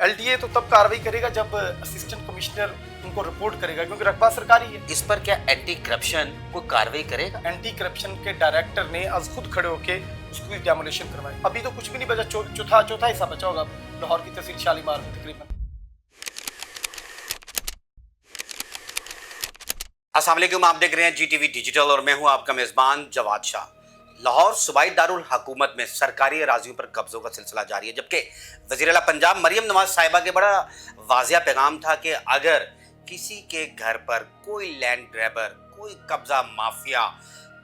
LDA तो तब कार्रवाई करेगा जब असिस्टेंट कमिश्नर उनको रिपोर्ट करेगा, क्योंकि रकबा सरकारी है। इस पर क्या एंटी करप्शन कोई कार्रवाई करेगा? एंटी करप्शन के डायरेक्टर ने आज खुद खड़े होके उसकी डेमोलिशन करवाई। अभी तो कुछ भी नहीं बचा, चौथा हिस्सा बचा होगा लाहौर की तहसील शालीमार में तकरीबन। अस्सलाम वालेकुम, आप देख रहे हैं GTV डिजिटल और मैं हूं आपका मेजबान जवाद शाह। लाहौर सूबाई दारुल हुकूमत में सरकारी अराजियों पर कब्जों का सिलसिला जारी है, जबकि वज़ीर आला पंजाब मरियम नवाज साहिबा के बड़ा वाज़िया पैगाम था कि अगर किसी के घर पर कोई लैंड ग्रैबर, कोई कब्जा माफिया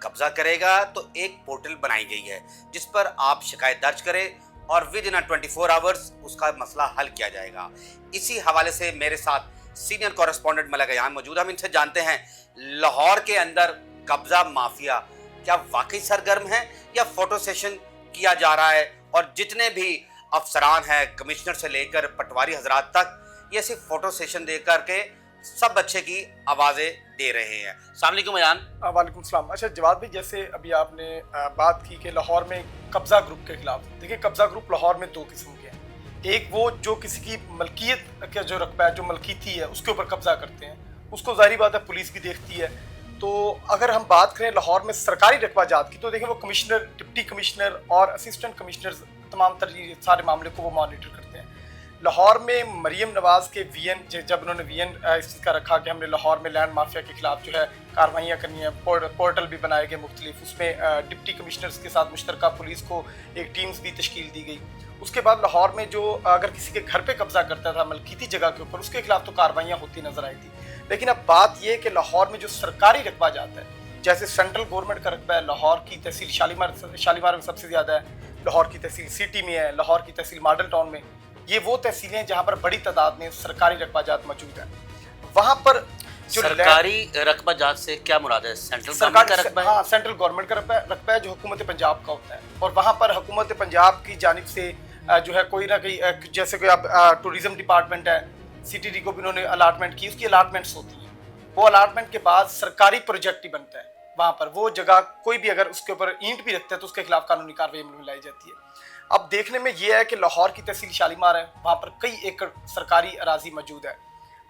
कब्जा करेगा तो एक पोर्टल बनाई गई है जिस पर आप शिकायत दर्ज करें और विद इन 24 आवर्स उसका मसला हल किया जाएगा। इसी हवाले से मेरे साथ सीनियर कॉरेस्पॉन्डेंट मलक अयान मौजूद। हम इनसे जानते हैं लाहौर के अंदर कब्जा माफिया क्या वाकई सरगर्म है या फोटो सेशन किया जा रहा है, और जितने भी अफसरान हैं कमिश्नर से लेकर पटवारी हजरात तक ये सिर्फ फोटो सेशन दे करके सब बच्चे की आवाज़ें दे रहे हैं। अस्सलाम वालेकुम अयान। वालेकुम सलाम। अच्छा जवाब भी, जैसे अभी आपने बात की कि लाहौर में कब्जा ग्रुप के खिलाफ, देखिए कब्जा ग्रुप लाहौर में दो किस्म के हैं। एक वो जो किसी की मलकियत का जो रकबा है, जो मलकीती है, उसके ऊपर कब्जा करते हैं, उसको जाहिर बात है पुलिस भी देखती है। तो अगर हम बात करें लाहौर में सरकारी रकबा जात की, तो देखें वो कमिश्नर, डिप्टी कमिश्नर और असिस्टेंट कमिश्नर तमाम तरह सारे मामले को वो मॉनिटर करते हैं। लाहौर में मरियम नवाज के VN, जब उन्होंने VN इस चीज़ का रखा कि हमने लाहौर में लैंड माफिया के खिलाफ जो है कार्रवाइयाँ करनी है, पोर्टल भी बनाए गए मुख्तलिफ, उसमें डिप्टी कमिश्नर्स के साथ मुश्तरका पुलिस को एक टीम्स भी तश्कील दी गई। उसके बाद लाहौर में जो अगर किसी के घर पे कब्जा करता था मलकीती जगह के ऊपर, उसके खिलाफ तो कार्रवाइयाँ होती नजर आई थी। लेकिन अब बात यह कि लाहौर में जो सरकारी रकबा जाता है, जैसे सेंट्रल गवर्नमेंट का रकबा है, लाहौर की तहसील शालीमार में सबसे ज़्यादा है, लाहौर की तहसील सिटी में है, लाहौर की तहसील मॉडल टाउन में, ये वो तहसीलें जहाँ पर बड़ी तादाद में सरकारी रकबा जात मौजूद है। वहाँ पर जो सरकारी रकबा जात से क्या मुराद है? सेंट्रल गवर्नमेंट का रकबा है? हाँ, सेंट्रल गवर्नमेंट का रकबा है जो हुकूमत पंजाब का होता है, और वहाँ पर हुकूमत पंजाब की जानिब से जो है कोई ना कोई, जैसे कोई अब टूरिज्म डिपार्टमेंट है, CTD को भी उन्होंने अलाटमेंट की, उसकी अलाटमेंट्स होती हैं। वो अलाटमेंट के बाद सरकारी प्रोजेक्ट ही बनता है। वहाँ पर वो जगह कोई भी अगर उसके ऊपर ईंट भी रखता है तो उसके खिलाफ कानूनी कार्रवाई में लाई जाती है। अब देखने में ये है कि लाहौर की तहसील शालीमार है, वहाँ पर कई एकड़ सरकारी अराजी मौजूद है।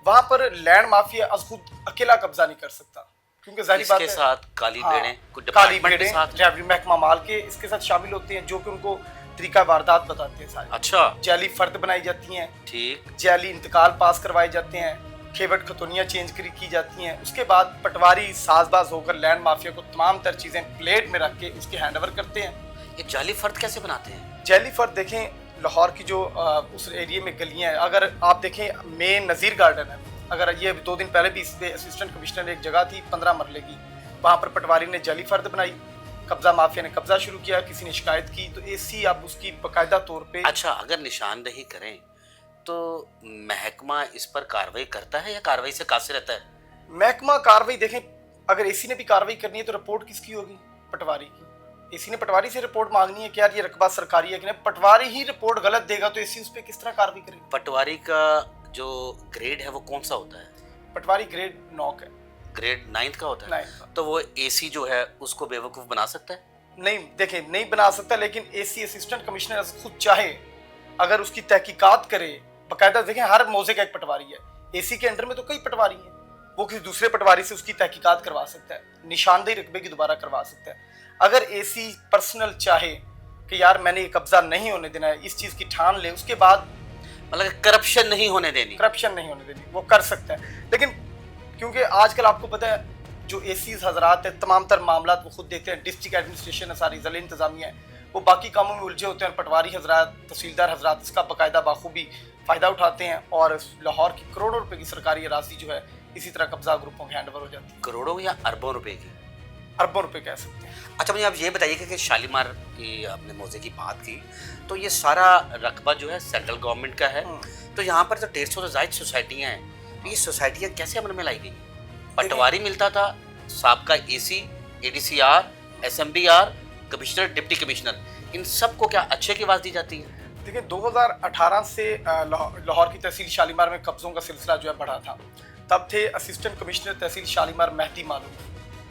वहाँ पर लैंड माफिया अज खुद अकेला कब्जा नहीं कर सकता, क्योंकि जाहिर बात है साथ काली बेड़े रेवन्यू महकमा माल के इसके साथ शामिल होते हैं, जो कि उनको तरीका वारदात बताते हैं सारे। अच्छा, जाली फर्द बनाई जाती हैं, ठीक, जाली इंतकाल पास करवाए जाते हैं, खेवट खतौनियाँ चेंज की जाती हैं। उसके बाद पटवारी साजबाज होकर लैंड माफिया को तमाम तर चीज़ें प्लेट में रख के उसके हैंड ओवर करते हैं। ये जाली फर्द कैसे बनाते हैं? जाली फर्द देखें, लाहौर की जो उस एरिया में गलियाँ हैं, अगर आप देखें मेन नज़ीर गार्डन है, अगर ये 2 दिन पहले भी इस पे असिस्टेंट कमिश्नर एक जगह थी 15 मरले की, वहाँ पर पटवारी ने जाली फर्द बनाई, कब्जा माफिया ने कब्जा शुरू किया, किसी ने शिकायत की तो AC अब उसकी बाकायदा तौर पे। अच्छा, अगर निशानदही करें तो महकमा इस पर कार्रवाई करता है या कार्रवाई से कासिर रहता है? महकमा कार्रवाई, देखें अगर AC ने भी कार्रवाई करनी है तो रिपोर्ट किसकी होगी? पटवारी की। AC ने पटवारी से रिपोर्ट मांगनी है कि यार ये रकबा सरकारी है कि नहीं। पटवारी ही रिपोर्ट गलत देगा तो AC उस पर किस तरह कार्रवाई करेगी? पटवारी का जो ग्रेड है वो कौन सा होता है? पटवारी ग्रेड 9 का है। ग्रेड 9 का होता है? 9 का। तो वो AC जो है उसको बेवकूफ़ बना सकता है? नहीं, देखें नहीं बना सकता, लेकिन AC असिस्टेंट कमिश्नर खुद चाहे अगर उसकी तहकीकात करे बाकायदा, देखें हर मौजे का एक पटवारी है, AC के अंडर में तो कई पटवारी हैं, वो किसी दूसरे पटवारी से उसकी तहकीकात करवा सकता है, निशानदेही रकबे की दोबारा करवा सकता है। अगर AC पर्सनल चाहे कि यार मैंने ये कब्जा नहीं होने देना है, इस चीज़ की ठान ले, उसके बाद मतलब करप्शन नहीं होने देनी, वो कर सकता है। लेकिन क्योंकि आजकल आपको पता है जो ACs हजरात है तमाम तर मामला वो खुद देखते हैं, डिस्ट्रिक्ट एडमिनिस्ट्रेशन है, सारी ज़िला इंतजामिया है, वो बाकी कामों में उलझे होते हैं, और पटवारी हजरात, तहसीलदार हजरात इसका बाकायदा बाखूबी फ़ायदा उठाते हैं, और लाहौर की करोड़ों रुपए की सरकारी अराजी जो है इसी तरह कब्जा ग्रुपों में हैंड ओवर हो जाती है। करोड़ों या अरबों रुपए की? अरबों रुपए कह सकते हैं। अच्छा, मुझे आप ये बताइए कि शालीमार की आपने मौजे की बात की, तो ये सारा रकबा जो है सेंट्रल गवर्नमेंट का है, तो यहाँ पर तो 150 से ज़ायद सोसाइटियाँ हैं, तो ये सोसाइटियाँ कैसे अमल में लाई गई? पटवारी मिलता था, साबका AC, ADCR, SMBR, commissioner, deputy commissioner, इन सबको क्या अच्छे की आवाज़ दी जाती है? देखिए 2018 से लाहौर की तहसील शालीमार में कब्ज़ों का सिलसिला जो है बढ़ा था। तब थे असिस्टेंट कमिश्नर तहसील शालीमार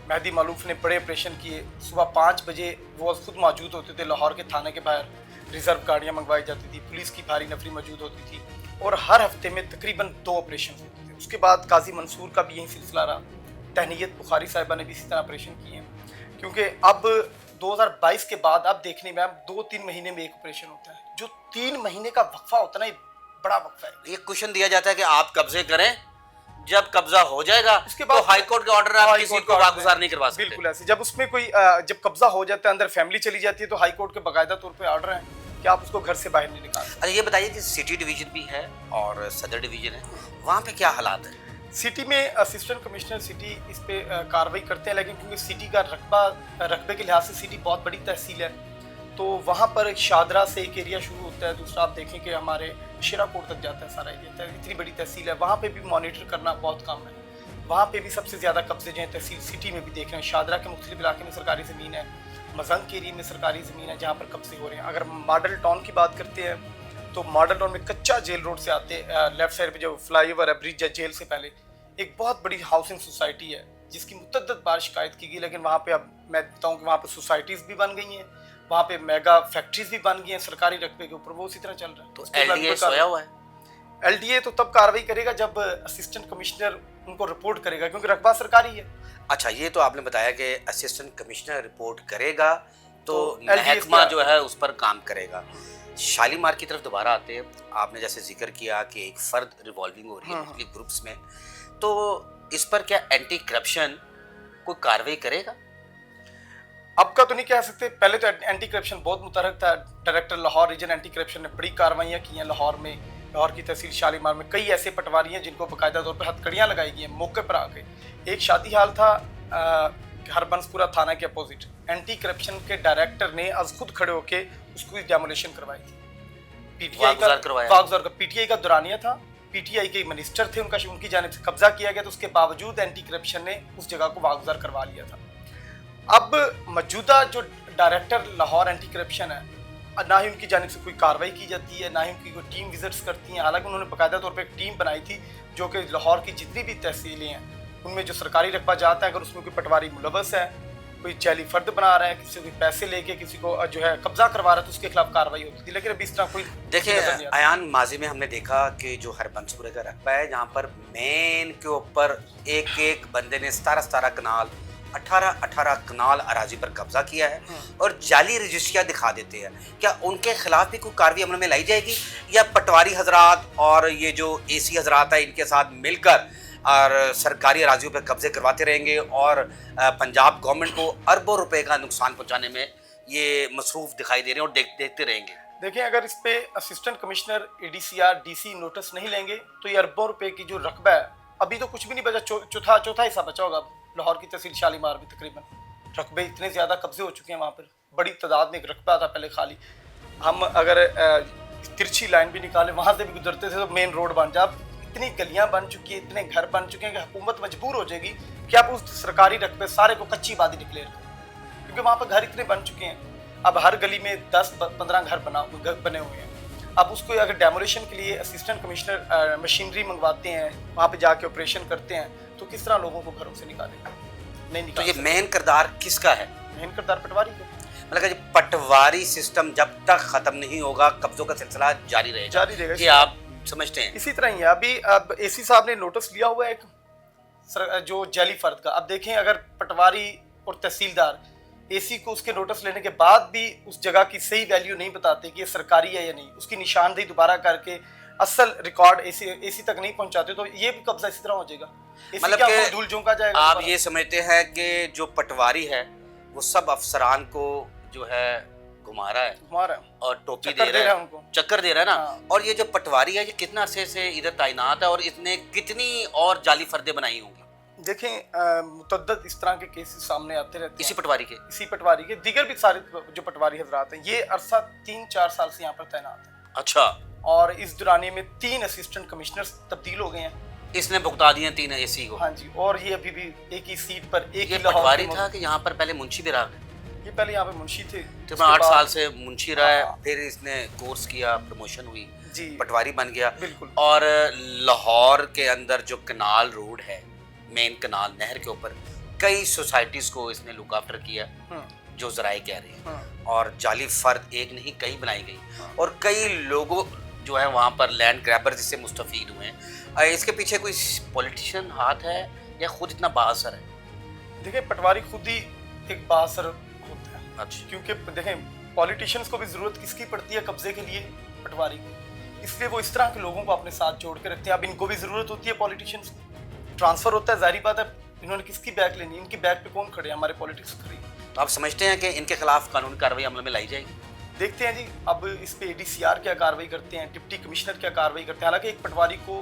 मेहदी मालूफ ने बड़े ऑपरेशन किए। सुबह 5 बजे वो खुद मौजूद होते थे लाहौर के थाने के बाहर, रिजर्व गाड़ियाँ मंगवाई जाती थी, पुलिस की भारी नफरी मौजूद होती थी, और हर हफ्ते में तकरीबन 2 ऑपरेशन होते थे। उसके बाद काजी मंसूर का भी यही सिलसिला रहा, तहनीत बुखारी साहिबा ने भी इसी तरह ऑपरेशन किए हैं, क्योंकि अब 2022 के बाद अब देखने में 2-3 महीने में एक ऑपरेशन होता है। जो 3 महीने का वक्फा होता है ना, ये बड़ा वक्फा है। एक क्वेश्चन दिया जाता है कि आप कब्जे करें, जब कब्जा हो जाएगा उसके बाद तो हाई कोर्ट के ऑर्डर आप किसी को वागुजार नहीं करवा सकते। बिल्कुल ऐसे, जब उसमें कोई जब कब्जा हो जाता है, अंदर फैमिली चली जाती है, तो हाई कोर्ट के बाकायदा तौर पे ऑर्डर है कि आप उसको घर से बाहर नहीं निकाल सकते। अच्छा ये बताइए कि सिटी डिवीजन भी है और सदर डिवीजन है, वहाँ पे क्या हालात है? सिटी में असिस्टेंट कमिश्नर सिटी इस पे कार्रवाई करते हैं, लेकिन क्योंकि सिटी का रकबे के लिहाज से सिटी बहुत बड़ी तहसील है, तो वहाँ पर शादरा से एक एरिया शुरू होता है, दूसरा आप देखें कि हमारे शिराकोट तक जाता है सारा एरिया। इतनी बड़ी तहसील है, वहाँ पे भी मॉनिटर करना बहुत काम है। वहाँ पे भी सबसे ज़्यादा कब्जे जो हैं तहसील सिटी में भी देख रहे हैं। शादरा के मुख्तलिफ इलाके में सरकारी ज़मीन है, मजंग के एरिया में सरकारी ज़मीन है जहाँ पर कब्जे हो रहे हैं। अगर मॉडल टाउन की बात करते हैं तो मॉडल टाउन में कच्चा जेल रोड से आते लेफ्ट साइड पे जो फ्लाईओवर है, ब्रिज है, जेल से पहले एक बहुत बड़ी हाउसिंग सोसाइटी है जिसकी मुतअद्दिद बार शिकायत की गई, लेकिन वहाँ पे अब मैं बताऊँ कि वहाँ पे सोसाइटीज़ भी बन गई हैं, वहाँ पे मेगा फैक्ट्रीज भी बन गई हैं सरकारी रकबे के ऊपर, वो उसी तरह चल रहा है। तो एलडीए सोया हुआ है? एलडीए तो तब कार्रवाई करेगा जब असिस्टेंट कमिश्नर उनको रिपोर्ट करेगा, क्योंकि रकबा सरकारी है। अच्छा ये तो आपने बताया कि असिस्टेंट कमिश्नर रिपोर्ट करेगा तो LDA महकमा जो है उस पर काम करेगा। शालीमार की तरफ दोबारा आते हैं, आपने जैसे जिक्र किया कि एक फर्द रिवॉल्विंग हो रही है मुख्तलिफ ग्रुप्स में, तो इस पर क्या एंटी करप्शन कोई कार्रवाई करेगा? अब का तो नहीं कह सकते, पहले तो एंटी करप्शन बहुत मुतहरक था। Director Lahore region anti corruption ने बड़ी कार्रवाइयाँ की हैं लाहौर में। लाहौर की तहसील शालीमार में कई ऐसे पटवारी हैं जिनको बाकायदा तौर पर हथकड़ियाँ लगाई गई हैं मौके पर आके। एक शादी हाल था हरबंसपुरा थाना के अपोजिट, एंटी करप्शन के डायरेक्टर ने आज खुद खड़े होके उसको डेमोलिशन करवाई थी। पीटीआई का पीटीआई का दुरानिया था, पीटीआई के मिनिस्टर थे, उनकी जानिब से कब्जा किया गया, तो उसके बावजूद एंटी करप्शन ने उस जगह को वागुजार करवा लिया था। अब मौजूदा जो डायरेक्टर लाहौर एंटी करप्शन है, ना ही उनकी जानिब से कोई कार्रवाई की जाती है, ना ही उनकी कोई टीम विजिट्स करती हैं। हालांकि उन्होंने बाकायदा तौर पर एक टीम बनाई थी जो कि लाहौर की जितनी भी तहसीलें हैं उनमें जो सरकारी रकबा जाता है, अगर उसमें कोई पटवारी मुलवस है, कोई जैली फर्द बना रहा है, किसी को पैसे लेके किसी को जो है कब्जा करवा रहा है, तो उसके खिलाफ कार्रवाई होती थी। लेकिन अभी इस तरह कोई देखिए अयान, माजी में हमने देखा कि जो हरबंसपुरे का रकबा है जहाँ पर मेन के ऊपर एक एक बंदे ने 17 कनाल 18 कनाल अराजी पर कब्जा किया है और जाली रजिस्ट्रियाँ दिखा देते हैं, क्या उनके खिलाफ भी कोई कार्रवाई अमल में लाई जाएगी, या पटवारी हजरात और ये जो एसी हजरात है इनके साथ मिलकर और सरकारी अराजियों पर कब्जे करवाते रहेंगे और पंजाब गवर्नमेंट को अरबों रुपए का नुकसान पहुंचाने में ये मसरूफ दिखाई दे रहे हैं और देखते रहेंगे? देखिए, अगर इस पे असिस्टेंट कमिश्नर एडीसीआर डीसी नोटिस नहीं लेंगे तो ये अरबों रुपए की जो रकबा है, अभी तो कुछ भी नहीं बचा, चौथा हिस्सा बचा होगा। लाहौर की तहसील शालीमार में तकरीबन रकबे इतने ज़्यादा कब्जे हो चुके हैं, वहाँ पर बड़ी तादाद में एक रकबा था पहले खाली। हम अगर तिरछी लाइन भी निकाले वहाँ से भी गुजरते थे तो मेन रोड बन जाए। अब इतनी गलियाँ बन चुकी है, इतने घर बन चुके हैं कि हुकूमत मजबूर हो जाएगी कि आप उस सरकारी रकबे सारे को कच्ची आबादी डिक्लेयर करें, क्योंकि वहाँ पर घर इतने बन चुके हैं। अब हर गली में 10-15 घर बने हुए हैं। अब उसको अगर डेमोलिशन के लिए असिस्टेंट कमिश्नर मशीनरी मंगवाते हैं, वहाँ पे जाके ऑपरेशन करते हैं, तो किस तरह लोगों को घरों से निकालेंगे? नहीं निकाल। तो ये मेन किरदार किसका है? मेन किरदार पटवारी का। मतलब कि पटवारी सिस्टम जब तक खत्म नहीं होगा कब्जों का सिलसिला जारी रहेगा, ये आप समझते हैं? इसी तरह ही है। अभी अब एसी साहब ने नोटिस लिया हुआ है एक जो जैली फर्द का। अब देखें, अगर पटवारी और तहसीलदार एसी को उसके नोटिस लेने के बाद भी उस जगह की सही वैल्यू नहीं बताते कि ये सरकारी है या नहीं, उसकी निशानदेही दोबारा करके असल रिकॉर्ड एसी तक नहीं पहुंचाते, तो ये भी कब्जा इसी तरह हो जाएगा। मतलब कि धूल झोंका जाएगा। आप ये समझते हैं कि जो पटवारी है वो सब अफसरान को जो है घुमा रहा है और टोपी दे रहा है, उनको चक्कर दे रहा है ना। और ये जो पटवारी है ये कितना अरसे से इधर तैनात है और इसने कितनी और जाली फर्दे बनाई होंगी? देखें, मुतद्दद इस तरह के केसेस सामने आते रहते हैं। इसी पटवारी के दीगर भी सारे जो पटवारी हजरात हैं, ये अरसा 3-4 साल से यहाँ पर तैनात है। अच्छा। और इस दौरानिए में 3 असिस्टेंट कमिश्नर्स तब्दील हो गए हैं। इसने भुगता दिए 3 एसी को। हाँ जी, और ये अभी भी एक ही सीट पर एक ही पटवारी था कि यहाँ पर पहले मुंशी भी रहा? ये पहले यहाँ पे मुंशी थे, तो 8 साल से मुंशी रहा है, फिर इसने कोर्स किया, प्रमोशन हुई जी, पटवारी बन गया। बिल्कुल। और लाहौर के अंदर जो कनाल रोड है, मेन कनाल नहर के ऊपर, कई सोसाइटीज को इसने लुक आफ्टर किया, जो जराए कह रहे हैं। और जाली फर्द एक नहीं कई बनाई गई और कई लोगों जो है वहाँ पर लैंड ग्रैबर्स इससे मुस्तफ़ीद हुए हैं। इसके पीछे कोई पॉलिटिशियन हाथ है या खुद इतना बाअसर है? देखिए पटवारी खुद ही एक बाअसर होता है। अच्छा। क्योंकि देखें पॉलिटिशियंस को भी ज़रूरत किसकी पड़ती है कब्जे के लिए? पटवारी की। इसलिए वो इस तरह के लोगों को अपने साथ जोड़ के रखते हैं। अब इनको भी ज़रूरत होती है पॉलिटिशियंस की, ट्रांसफ़र होता है, जाहिर बात है इन्होंने किसकी बैक लेनी, इनकी बैक पे कौन खड़े हैं? हमारे पॉलिटिक्स खड़ी। तो आप समझते हैं कि इनके खिलाफ कानूनी कार्रवाई अमल में लाई जाएगी? देखते हैं जी अब इस पे ADCR क्या कार्रवाई करते हैं, डिप्टी कमिश्नर क्या कार्रवाई करते हैं। हालांकि एक पटवारी को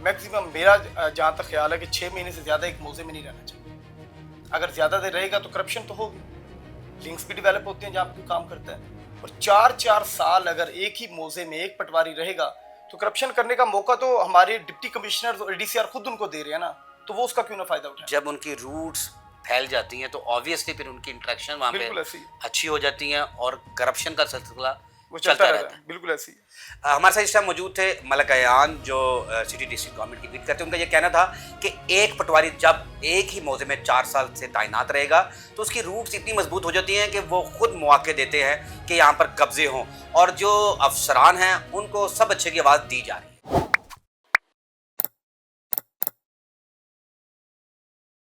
मैक्सिमम मेरा जहाँ तक ख्याल है कि 6 महीने से ज़्यादा एक मौजे में नहीं रहना चाहिए। अगर ज़्यादा देर रहेगा तो करप्शन तो होगी, लिंक्स भी डेवलप होते हैं जहाँ पे काम करता है। और 4-4 साल अगर एक ही मौजे में एक पटवारी रहेगा तो करप्शन करने का मौका तो हमारे डिप्टी कमिश्नर और ADCR खुद उनको दे रहे हैं ना, तो वो उसका क्यों ना फायदा उठाए? जब उनकी रूट्स फैल जाती हैं तो ऑब्वियसली फिर उनकी इंटरेक्शन वहाँ पे बिल्कुल ऐसी अच्छी हो जाती हैं और करप्शन का सिलसिला वो चलता रहता है। बिल्कुल ऐसी है। हमारे साथ इस टाइम मौजूद थे मलक अयान जो सिटी डिस्ट्रिक्ट गवर्नमेंट की लीड करते हैं। उनका ये कहना था कि एक पटवारी जब एक ही मौजे में 4 साल से तैनात रहेगा तो उसकी रूट्स इतनी मजबूत हो जाती हैं कि वो खुद मौके देते हैं कि यहाँ पर कब्जे हों, और जो अफसरान हैं उनको सब अच्छे की आवाज़ दी जा रही है।